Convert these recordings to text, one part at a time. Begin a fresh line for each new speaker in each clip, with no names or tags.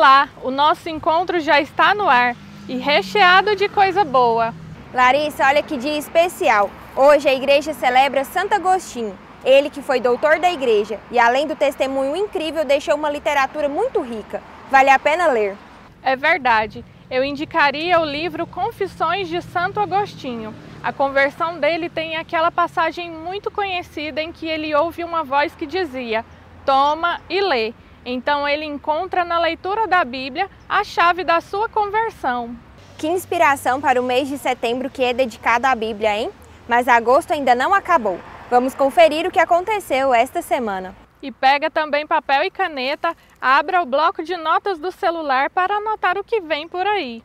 Olá, o nosso encontro já está no ar e recheado de coisa boa.
Larissa, olha que dia especial. Hoje a igreja celebra Santo Agostinho. Ele que foi doutor da igreja e além do testemunho incrível deixou uma literatura muito rica. Vale a pena ler.
É verdade, eu indicaria o livro Confissões de Santo Agostinho. A conversão dele tem aquela passagem muito conhecida em que ele ouve uma voz que dizia: toma e lê. Então ele encontra na leitura da Bíblia a chave da sua conversão.
Que inspiração para o mês de setembro que é dedicado à Bíblia, hein? Mas agosto ainda não acabou. Vamos conferir o que aconteceu esta semana.
E pega também papel e caneta, abra o bloco de notas do celular para anotar o que vem por aí.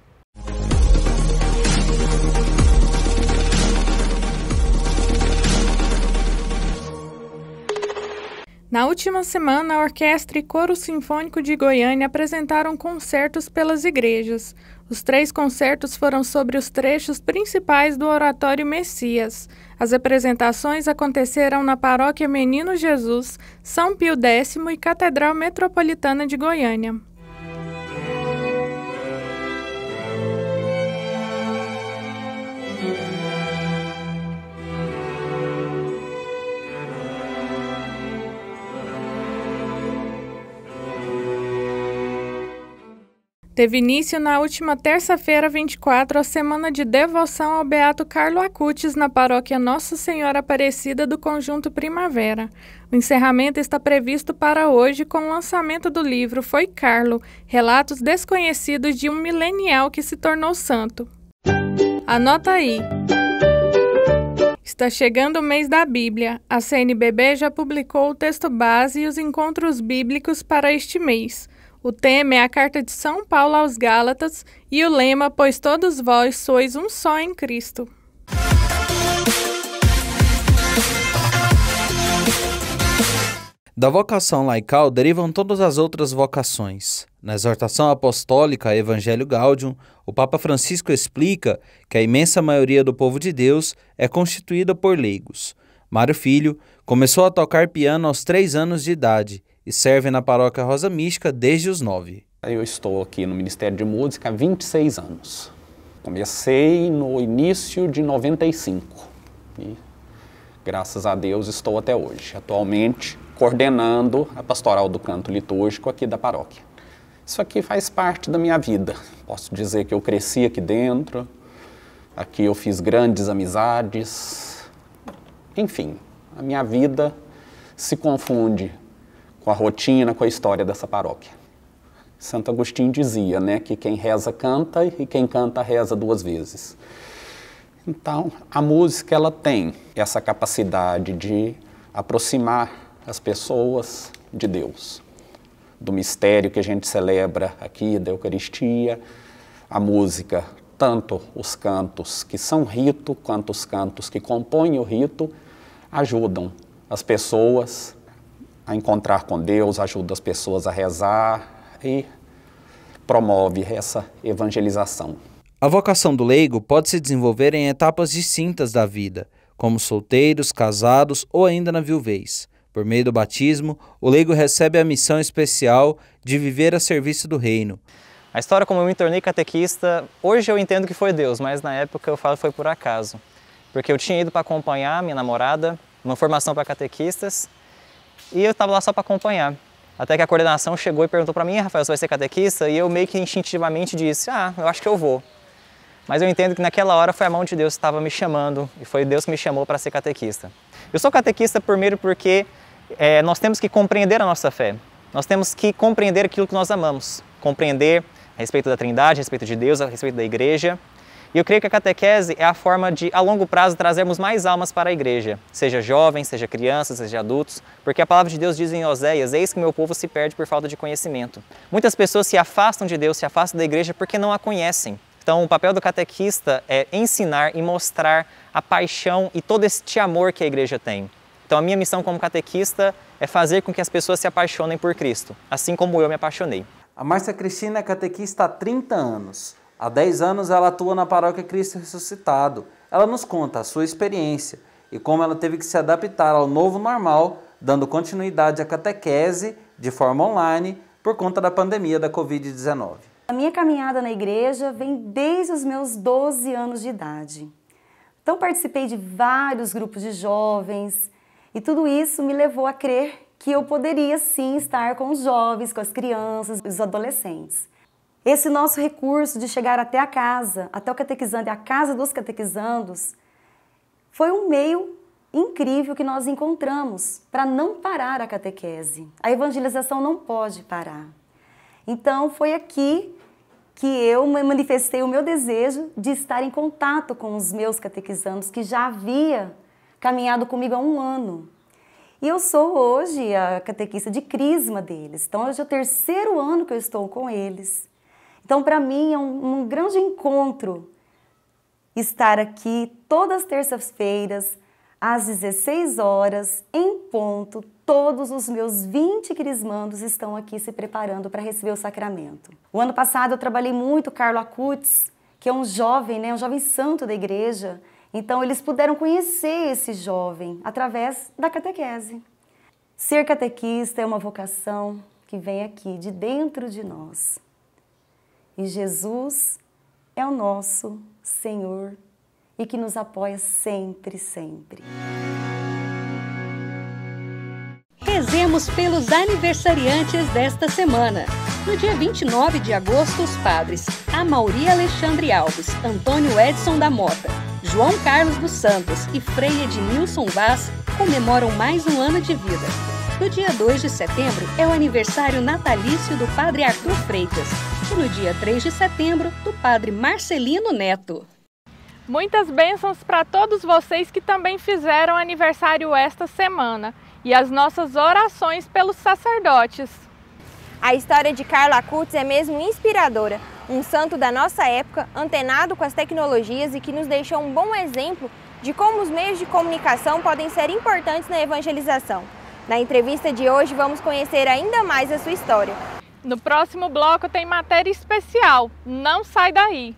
Na última semana, a Orquestra e Coro Sinfônico de Goiânia apresentaram concertos pelas igrejas. Os 3 concertos foram sobre os trechos principais do Oratório Messias. As apresentações aconteceram na Paróquia Menino Jesus, São Pio X e Catedral Metropolitana de Goiânia. Teve início na última terça-feira, 24, a semana de devoção ao Beato Carlo Acutis na paróquia Nossa Senhora Aparecida do Conjunto Primavera. O encerramento está previsto para hoje com o lançamento do livro Foi Carlo, Relatos Desconhecidos de um Milenial que se tornou santo. Anota aí! Está chegando o mês da Bíblia. A CNBB já publicou o texto base e os encontros bíblicos para este mês. O tema é a Carta de São Paulo aos Gálatas e o lema, pois todos vós sois um só em Cristo.
Da vocação laical derivam todas as outras vocações. Na exortação apostólica Evangelho Gaudium, o Papa Francisco explica que a imensa maioria do povo de Deus é constituída por leigos. Mário Filho começou a tocar piano aos 3 anos de idade e serve na paróquia Rosa Mística desde os 9.
Eu estou aqui no Ministério de Música há 26 anos. Comecei no início de 95 e, graças a Deus, estou até hoje. Atualmente, coordenando a pastoral do canto litúrgico aqui da paróquia. Isso aqui faz parte da minha vida. Posso dizer que eu cresci aqui dentro, aqui eu fiz grandes amizades. Enfim, a minha vida se confunde com a rotina, com a história dessa paróquia. Santo Agostinho dizia, né, que quem reza canta e quem canta reza 2 vezes. Então, a música ela tem essa capacidade de aproximar as pessoas de Deus, do mistério que a gente celebra aqui, da Eucaristia. A música, tanto os cantos que são rito, quanto os cantos que compõem o rito, ajudam as pessoas a encontrar com Deus, ajuda as pessoas a rezar e promove essa evangelização.
A vocação do leigo pode se desenvolver em etapas distintas da vida, como solteiros, casados ou ainda na viuvez. Por meio do batismo, o leigo recebe a missão especial de viver a serviço do reino.
A história como eu me tornei catequista, hoje eu entendo que foi Deus, mas na época eu falo que foi por acaso. Porque eu tinha ido para acompanhar minha namorada, numa formação para catequistas, e eu estava lá só para acompanhar. Até que a coordenação chegou e perguntou para mim: Rafael, você vai ser catequista? E eu meio que instintivamente disse: eu acho que eu vou. Mas eu entendo que naquela hora foi a mão de Deus que estava me chamando, e foi Deus que me chamou para ser catequista. Eu sou catequista primeiro porque nós temos que compreender a nossa fé. Nós temos que compreender aquilo que nós amamos. Compreender a respeito da Trindade, a respeito de Deus, a respeito da igreja. E eu creio que a catequese é a forma de, a longo prazo, trazermos mais almas para a igreja, seja jovens, seja crianças, seja adultos, porque a palavra de Deus diz em Oséias: eis que meu povo se perde por falta de conhecimento. Muitas pessoas se afastam de Deus, se afastam da igreja porque não a conhecem. Então o papel do catequista é ensinar e mostrar a paixão e todo este amor que a igreja tem. Então a minha missão como catequista é fazer com que as pessoas se apaixonem por Cristo, assim como eu me apaixonei.
A Márcia Cristina é catequista há 30 anos. Há 10 anos ela atua na paróquia Cristo Ressuscitado. Ela nos conta a sua experiência e como ela teve que se adaptar ao novo normal, dando continuidade à catequese de forma online, por conta da pandemia da Covid-19.
A minha caminhada na igreja vem desde os meus 12 anos de idade. Então participei de vários grupos de jovens e tudo isso me levou a crer que eu poderia sim estar com os jovens, com as crianças, os adolescentes. Esse nosso recurso de chegar até a casa, até o catequizando e a casa dos catequizandos, foi um meio incrível que nós encontramos para não parar a catequese. A evangelização não pode parar. Então foi aqui que eu manifestei o meu desejo de estar em contato com os meus catequizandos que já havia caminhado comigo há 1 ano. E eu sou hoje a catequista de crisma deles. Então hoje é o 3º ano que eu estou com eles. Então para mim é um grande encontro estar aqui todas as terças-feiras, às 16 horas, em ponto. Todos os meus 20 crismandos estão aqui se preparando para receber o sacramento. O ano passado eu trabalhei muito com Carlo Acutis, que é um jovem, um jovem santo da igreja. Então eles puderam conhecer esse jovem através da catequese. Ser catequista é uma vocação que vem aqui, de dentro de nós. E Jesus é o nosso Senhor e que nos apoia sempre, sempre.
Rezemos pelos aniversariantes desta semana. No dia 29 de agosto, os padres Amauri Alexandre Alves, Antônio Edson da Mota, João Carlos dos Santos e Frei Edmilson Vaz comemoram mais 1 ano de vida. No dia 2 de setembro é o aniversário natalício do padre Arthur Freitas e no dia 3 de setembro do padre Marcelino Neto.
Muitas bênçãos para todos vocês que também fizeram aniversário esta semana e as nossas orações pelos sacerdotes.
A história de Carlo Acutis é mesmo inspiradora, um santo da nossa época, antenado com as tecnologias e que nos deixou um bom exemplo de como os meios de comunicação podem ser importantes na evangelização. Na entrevista de hoje vamos conhecer ainda mais a sua história.
No próximo bloco tem matéria especial, não sai daí!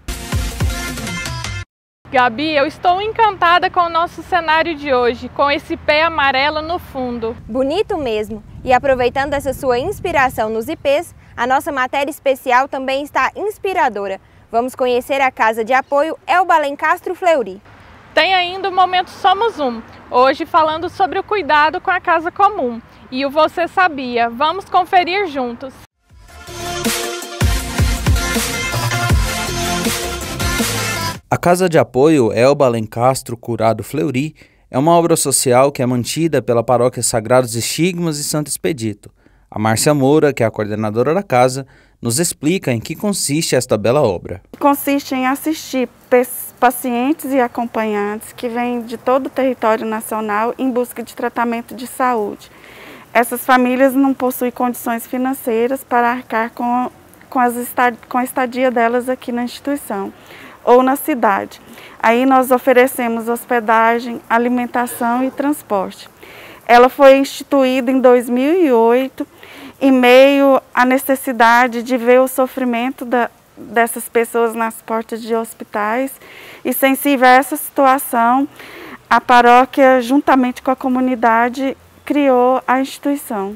Gabi, eu estou encantada com o nosso cenário de hoje, com esse pé amarelo no fundo.
Bonito mesmo! E aproveitando essa sua inspiração nos ipês, a nossa matéria especial também está inspiradora. Vamos conhecer a Casa de Apoio Elba Alencastro Fleury.
Tem ainda o Momento Somos Um, hoje falando sobre o cuidado com a casa comum. E o Você Sabia? Vamos conferir juntos.
A Casa de Apoio Elba Alencastro Curado Fleury é uma obra social que é mantida pela Paróquia Sagrados Estigmas e Santo Expedito. A Márcia Moura, que é a coordenadora da casa, nos explica em que consiste esta bela obra.
Consiste em assistir pacientes e acompanhantes que vêm de todo o território nacional em busca de tratamento de saúde. Essas famílias não possuem condições financeiras para arcar com a estadia delas aqui na instituição ou na cidade. Aí nós oferecemos hospedagem, alimentação e transporte. Ela foi instituída em 2008, em meio à necessidade de ver o sofrimento dessas pessoas nas portas de hospitais. E sensível a essa situação, a paróquia, juntamente com a comunidade, criou a instituição.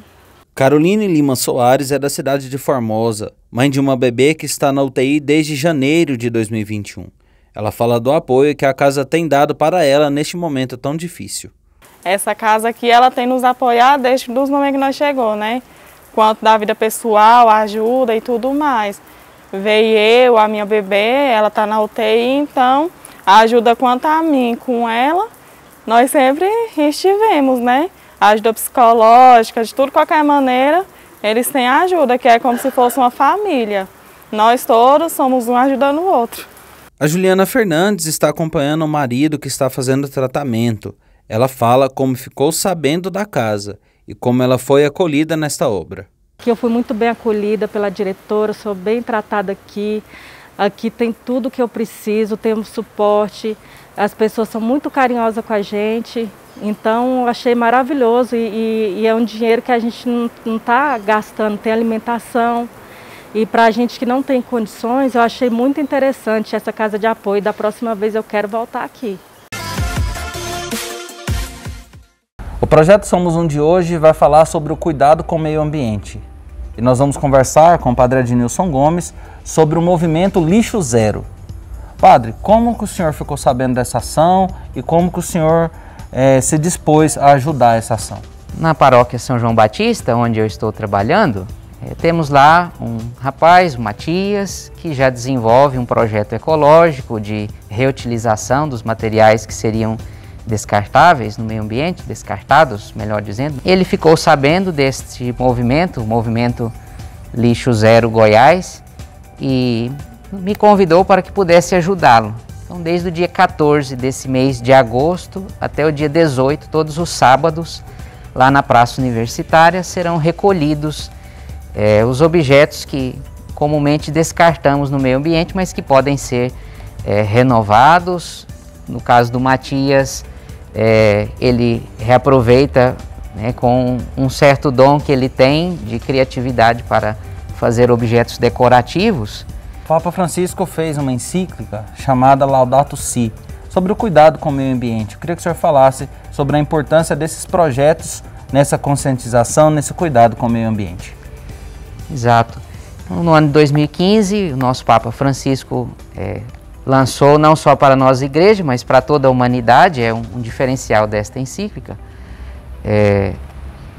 Caroline Lima Soares é da cidade de Formosa, mãe de uma bebê que está na UTI desde janeiro de 2021. Ela fala do apoio que a casa tem dado para ela neste momento tão difícil.
Essa casa aqui, ela tem nos apoiado desde os momentos que nós chegou, né? Quanto da vida pessoal, ajuda e tudo mais. Veio eu, a minha bebê, ela está na UTI, então ajuda quanto a mim com ela, nós sempre estivemos, né? Ajuda psicológica, de tudo, de qualquer maneira, eles têm ajuda, que é como se fosse uma família. Nós todos somos um ajudando o outro.
A Juliana Fernandes está acompanhando o marido que está fazendo tratamento. Ela fala como ficou sabendo da casa e como ela foi acolhida nesta obra.
Eu fui muito bem acolhida pela diretora, sou bem tratada aqui. Aqui tem tudo que eu preciso, temos suporte, as pessoas são muito carinhosas com a gente. Então, achei maravilhoso e é um dinheiro que a gente não está gastando, tem alimentação. E para a gente que não tem condições, eu achei muito interessante essa casa de apoio. Da próxima vez eu quero voltar aqui.
O projeto Somos Um de hoje vai falar sobre o cuidado com o meio ambiente. e nós vamos conversar com o Padre Adnilson Gomes sobre o movimento Lixo Zero. Padre, como que o senhor ficou sabendo dessa ação e como que o senhor se dispôs a ajudar essa ação?
Na paróquia São João Batista, onde eu estou trabalhando, temos lá um rapaz, o Matias, que já desenvolve um projeto ecológico de reutilização dos materiais que seriam descartáveis no meio ambiente, descartados, melhor dizendo. Ele ficou sabendo deste movimento, o movimento Lixo Zero Goiás, e me convidou para que pudesse ajudá-lo. Então, desde o dia 14 desse mês de agosto até o dia 18, todos os sábados, lá na Praça Universitária, serão recolhidos os objetos que comumente descartamos no meio ambiente, mas que podem ser renovados. No caso do Matias, ele reaproveita, né, com um certo dom que ele tem de criatividade para fazer objetos decorativos.
O Papa Francisco fez uma encíclica chamada Laudato Si, sobre o cuidado com o meio ambiente. Eu queria que o senhor falasse sobre a importância desses projetos nessa conscientização, nesse cuidado com o meio ambiente.
Exato. No ano de 2015, o nosso Papa Francisco lançou, não só para nós igreja, mas para toda a humanidade, um diferencial desta encíclica,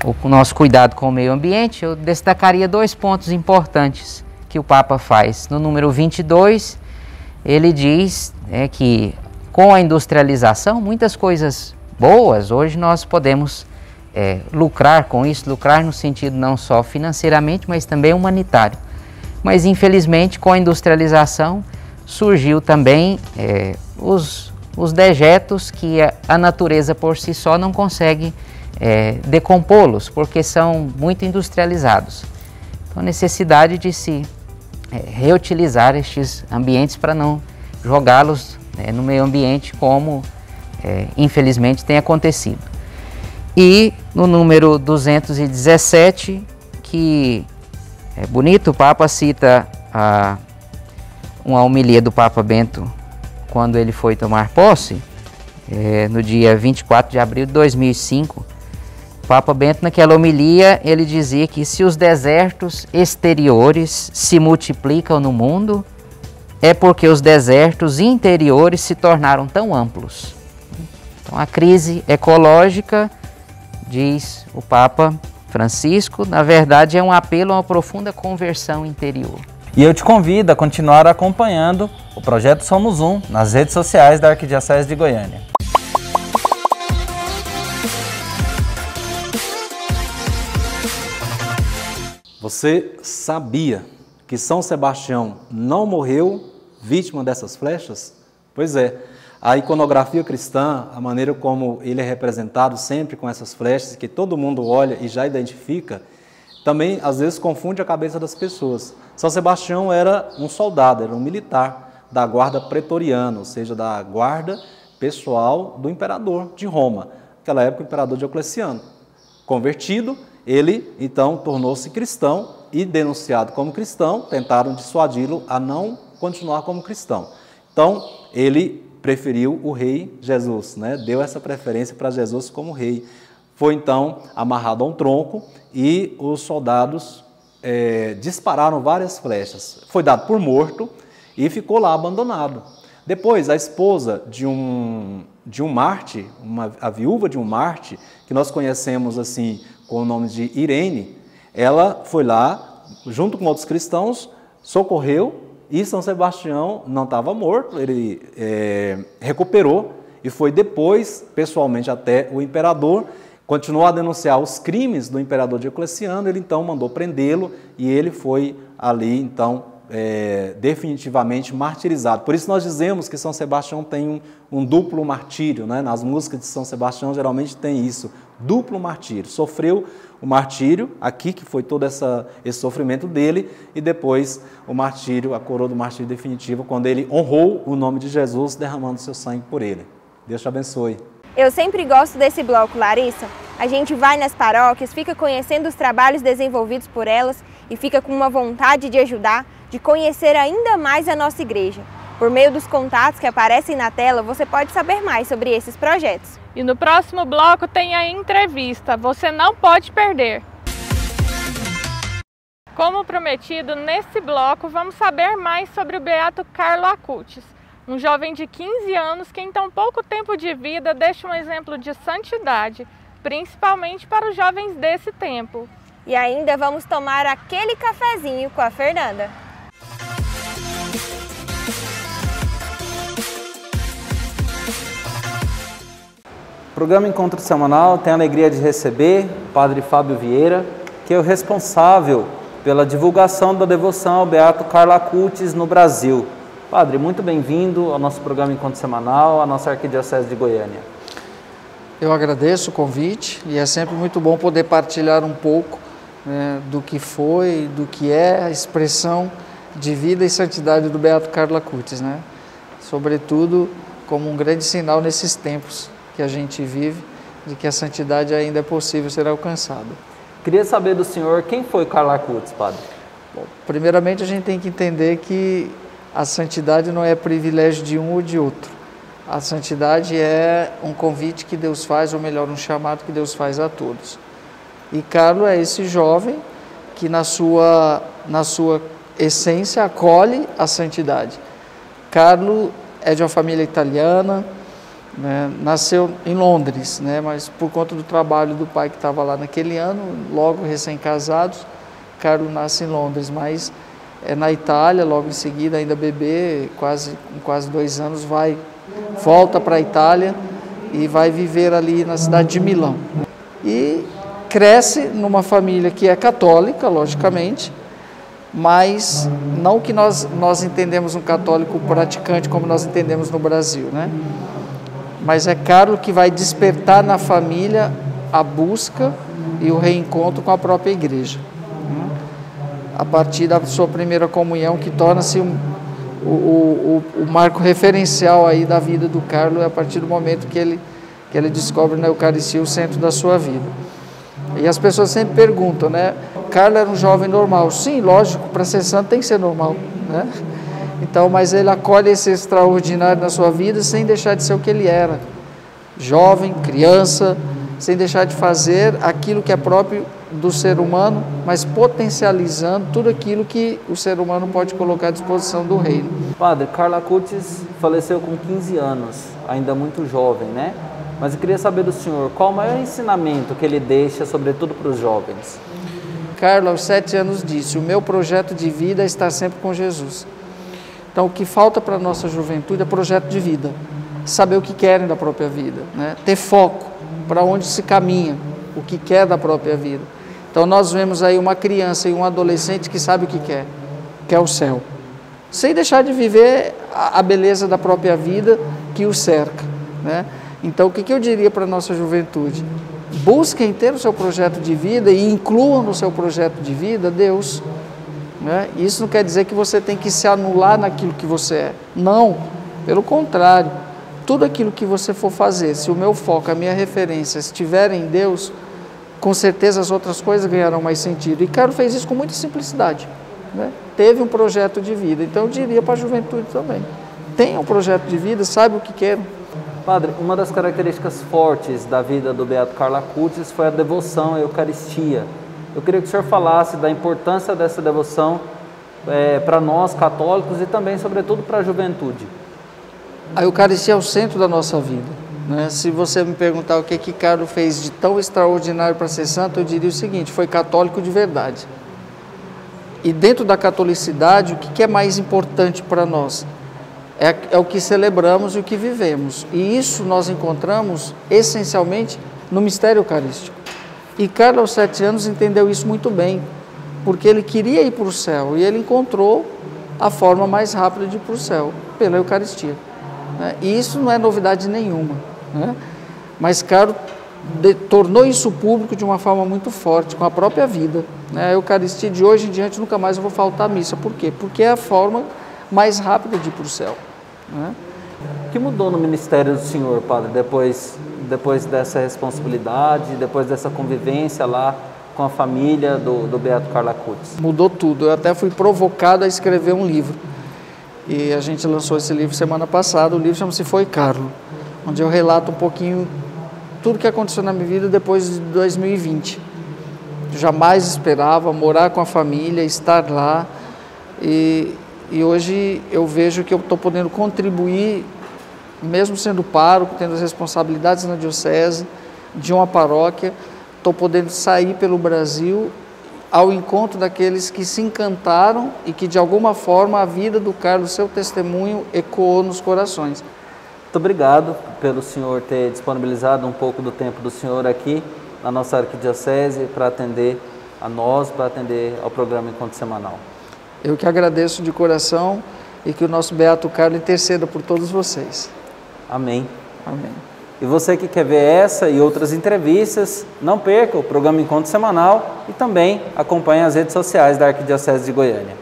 o nosso cuidado com o meio ambiente. Eu destacaria 2 pontos importantes que o Papa faz. No número 22, ele diz que com a industrialização, muitas coisas boas, hoje nós podemos lucrar com isso, lucrar no sentido não só financeiramente, mas também humanitário. Mas infelizmente com a industrialização surgiu também os dejetos que a natureza por si só não consegue decompô-los, porque são muito industrializados. Então a necessidade de se reutilizar estes ambientes para não jogá-los no meio ambiente como infelizmente tem acontecido. E no número 217, que é bonito, o Papa cita uma homilia do Papa Bento quando ele foi tomar posse, no dia 24 de abril de 2005. O Papa Bento, naquela homilia, ele dizia que se os desertos exteriores se multiplicam no mundo, é porque os desertos interiores se tornaram tão amplos. Então, a crise ecológica, diz o Papa Francisco, na verdade é um apelo a uma profunda conversão interior.
E eu te convido a continuar acompanhando o Projeto Somos Um nas redes sociais da Arquidiocese de Goiânia. Você sabia que São Sebastião não morreu vítima dessas flechas? Pois é, a iconografia cristã, a maneira como ele é representado sempre com essas flechas, que todo mundo olha e já identifica, também às vezes confunde a cabeça das pessoas. São Sebastião era um soldado, era um militar da guarda pretoriana, ou seja, da guarda pessoal do imperador de Roma, naquela época o imperador Diocleciano. Convertido, ele então tornou-se cristão e, denunciado como cristão, tentaram dissuadi-lo a não continuar como cristão. Então, ele preferiu o rei Jesus, né? Deu essa preferência para Jesus como rei. Foi então amarrado a um tronco e os soldados dispararam várias flechas. Foi dado por morto e ficou lá abandonado. Depois, a esposa de um mártir, a viúva de um mártir, que nós conhecemos assim com o nome de Irene, ela foi lá, junto com outros cristãos, socorreu, e São Sebastião não estava morto, ele recuperou e foi depois, pessoalmente, até o imperador, continuou a denunciar os crimes do imperador Diocleciano, ele então mandou prendê-lo e ele foi ali, então, definitivamente martirizado. Por isso nós dizemos que São Sebastião tem um duplo martírio, né? Nas músicas de São Sebastião geralmente tem isso, duplo martírio. Sofreu o martírio, aqui que foi todo esse sofrimento dele, e depois o martírio, a coroa do martírio definitivo, quando ele honrou o nome de Jesus, derramando seu sangue por ele. Deus te abençoe.
Eu sempre gosto desse bloco, Larissa. A gente vai nas paróquias, fica conhecendo os trabalhos desenvolvidos por elas e fica com uma vontade de ajudar, de conhecer ainda mais a nossa igreja. Por meio dos contatos que aparecem na tela, você pode saber mais sobre esses projetos.
E no próximo bloco tem a entrevista, você não pode perder. Como prometido, nesse bloco vamos saber mais sobre o beato Carlo Acutis, um jovem de 15 anos que em tão pouco tempo de vida deixa um exemplo de santidade, principalmente para os jovens desse tempo.
E ainda vamos tomar aquele cafezinho com a Fernanda.
O programa Encontro Semanal tem a alegria de receber o Padre Fábio Vieira, que é o responsável pela divulgação da devoção ao beato Carlo Acutis no Brasil. Padre, muito bem-vindo ao nosso programa Encontro Semanal, à nossa Arquidiocese de Goiânia.
Eu agradeço o convite e é sempre muito bom poder partilhar um pouco do que foi, do que é a expressão de vida e santidade do beato Carlo Acutis, né? Sobretudo como um grande sinal nesses tempos que a gente vive, de que a santidade ainda é possível ser alcançada.
Queria saber do senhor quem foi Carlo Acutis, Padre?
Bom, primeiramente a gente tem que entender que a santidade não é privilégio de um ou de outro. A santidade é um convite que Deus faz, ou melhor, um chamado que Deus faz a todos. E Carlo é esse jovem que na sua essência acolhe a santidade. Carlo é de uma família italiana, né, nasceu em Londres, né, mas por conta do trabalho do pai que estava lá naquele ano, logo recém-casados, Carlo nasce em Londres, mas é na Itália, logo em seguida, ainda bebê, com quase 2 anos, volta para a Itália e vai viver ali na cidade de Milão. E cresce numa família que é católica, logicamente, mas não que nós entendemos um católico praticante como nós entendemos no Brasil, né? Mas é Carlo que vai despertar na família a busca e o reencontro com a própria igreja. A partir da sua primeira comunhão, que torna-se o marco referencial aí da vida do Carlo, é a partir do momento que ele descobre na Eucaristia o centro da sua vida. E as pessoas sempre perguntam, né? Carlo era um jovem normal. Sim, lógico, para ser santo tem que ser normal, né? Então, mas ele acolhe esse extraordinário na sua vida sem deixar de ser o que ele era. Jovem, criança, sem deixar de fazer aquilo que é próprio do ser humano, mas potencializando tudo aquilo que o ser humano pode colocar à disposição do reino.
Padre, Carlo Acutis faleceu com 15 anos, ainda muito jovem, né? Mas eu queria saber do senhor, qual o maior ensinamento que ele deixa, sobretudo para os jovens?
Carlo, aos 7 anos, disse: o meu projeto de vida é estar sempre com Jesus. Então, o que falta para a nossa juventude é projeto de vida, saber o que querem da própria vida, né? Ter foco para onde se caminha, o que quer da própria vida. Então, nós vemos aí uma criança e um adolescente que sabe o que quer o céu, sem deixar de viver a beleza da própria vida que o cerca, né? Então, o que eu diria para a nossa juventude? Busquem ter o seu projeto de vida e incluam no seu projeto de vida Deus. Né? Isso não quer dizer que você tem que se anular naquilo que você é. Não, pelo contrário. Tudo aquilo que você for fazer, se o meu foco, a minha referência estiver em Deus, com certeza as outras coisas ganharão mais sentido. E Carlo fez isso com muita simplicidade, né? Teve um projeto de vida. Então eu diria para a juventude também: tenha um projeto de vida, saiba o que queiram.
Padre, uma das características fortes da vida do beato Carlo Acutis foi a devoção à Eucaristia. Eu queria que o senhor falasse da importância dessa devoção para nós católicos e também, sobretudo, para a juventude.
A Eucaristia é o centro da nossa vida, né? Se você me perguntar o que Carlo fez de tão extraordinário para ser santo, eu diria o seguinte: foi católico de verdade. E dentro da catolicidade, o que é mais importante para nós? É o que celebramos e o que vivemos. E isso nós encontramos essencialmente no mistério eucarístico. E Carlo, aos 7 anos, entendeu isso muito bem, porque ele queria ir para o céu e ele encontrou a forma mais rápida de ir para o céu, pela Eucaristia, né? E isso não é novidade nenhuma, né? Mas Carlo tornou isso público de uma forma muito forte, com a própria vida, né? A Eucaristia de hoje em diante nunca mais eu vou faltar à missa. Por quê? Porque é a forma mais rápida de ir para o céu, né?
O que mudou no ministério do senhor, padre, depois dessa responsabilidade, depois dessa convivência lá com a família do beato Carlo Acutis?
Mudou tudo. Eu até fui provocado a escrever um livro. E a gente lançou esse livro semana passada. O livro chama-se Foi Carlo, onde eu relato um pouquinho tudo que aconteceu na minha vida depois de 2020. jamais esperava, morar com a família, estar lá. E hoje eu vejo que eu estou podendo contribuir, mesmo sendo pároco, tendo as responsabilidades na diocese, de uma paróquia, estou podendo sair pelo Brasil ao encontro daqueles que se encantaram e que de alguma forma a vida do Carlos, seu testemunho, ecoou nos corações.
Muito obrigado pelo senhor ter disponibilizado um pouco do tempo do senhor aqui na nossa arquidiocese para atender a nós, para atender ao programa Encontro Semanal.
Eu que agradeço de coração e que o nosso Beato Carlos interceda por todos vocês.
Amém.
Amém.
E você que quer ver essa e outras entrevistas, não perca o programa Encontro Semanal e também acompanhe as redes sociais da Arquidiocese de Goiânia.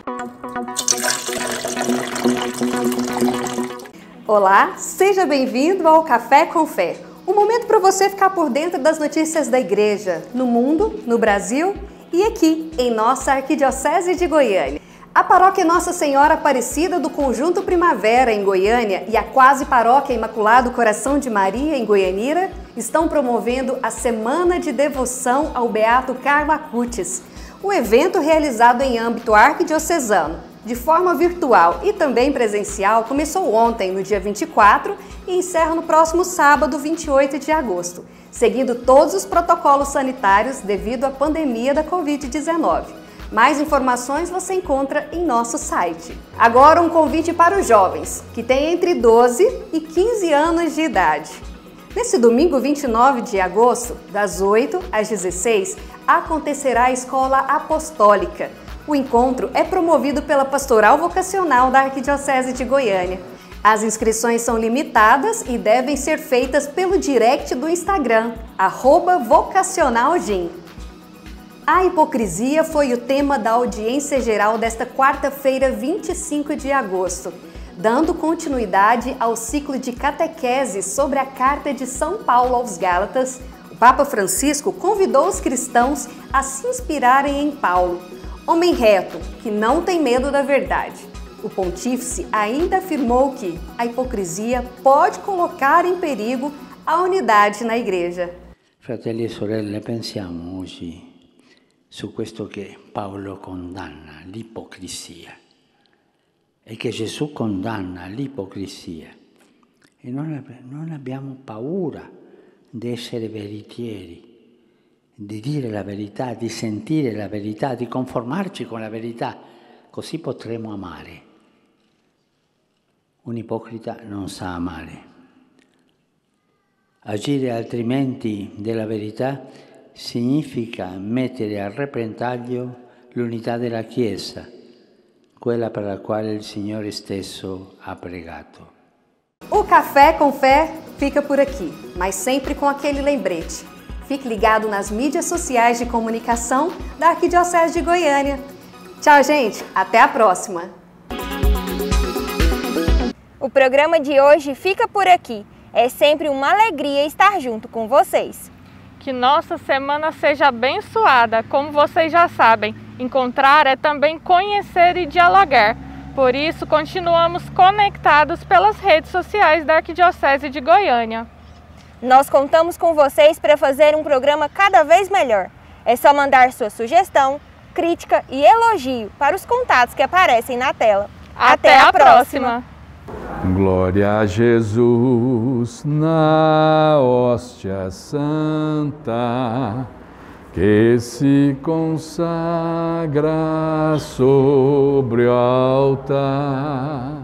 Olá, seja bem-vindo ao Café com Fé. Um momento para você ficar por dentro das notícias da Igreja, no mundo, no Brasil e aqui, em nossa Arquidiocese de Goiânia. A Paróquia Nossa Senhora Aparecida do Conjunto Primavera, em Goiânia, e a Quase Paróquia Imaculado Coração de Maria, em Goianira, estão promovendo a Semana de Devoção ao Beato Carlo Acutis. O evento, realizado em âmbito arquidiocesano, de forma virtual e também presencial, começou ontem, no dia 24, e encerra no próximo sábado, 28 de agosto, seguindo todos os protocolos sanitários devido à pandemia da Covid-19. Mais informações você encontra em nosso site. Agora um convite para os jovens, que têm entre 12 e 15 anos de idade. Nesse domingo 29 de agosto, das 8 às 16, acontecerá a Escola Apostólica. O encontro é promovido pela Pastoral Vocacional da Arquidiocese de Goiânia. As inscrições são limitadas e devem ser feitas pelo direct do Instagram, @vocacionalgim. A hipocrisia foi o tema da audiência geral desta quarta-feira, 25 de agosto, dando continuidade ao ciclo de catequese sobre a Carta de São Paulo aos Gálatas. O Papa Francisco convidou os cristãos a se inspirarem em Paulo, homem reto, que não tem medo da verdade. O pontífice ainda afirmou que a hipocrisia pode colocar em perigo a unidade na Igreja.
Fratelli e sorelle, pensiamo oggi su questo che Paolo condanna, l'ipocrisia, e che Gesù condanna l'ipocrisia. E non abbiamo paura di essere veritieri, di dire la verità, di sentire la verità, di conformarci con la verità, così potremo amare. Un ipocrita non sa amare. Agire altrimenti della verità significa mettere a repentaglio l'unità della Chiesa, quella per la quale il Signore stesso ha pregato.
O Café com Fé fica por aqui, mas sempre com aquele lembrete. Fique ligado nas mídias sociais de comunicação da Arquidiocese de Goiânia. Tchau, gente! Até a próxima!
O programa de hoje fica por aqui. É sempre uma alegria estar junto com vocês.
Que nossa semana seja abençoada. Como vocês já sabem, encontrar é também conhecer e dialogar. Por isso, continuamos conectados pelas redes sociais da Arquidiocese de Goiânia.
Nós contamos com vocês para fazer um programa cada vez melhor. É só mandar sua sugestão, crítica e elogio para os contatos que aparecem na tela.
Até a próxima!
Glória a Jesus na hóstia santa, que se consagra sobre o altar.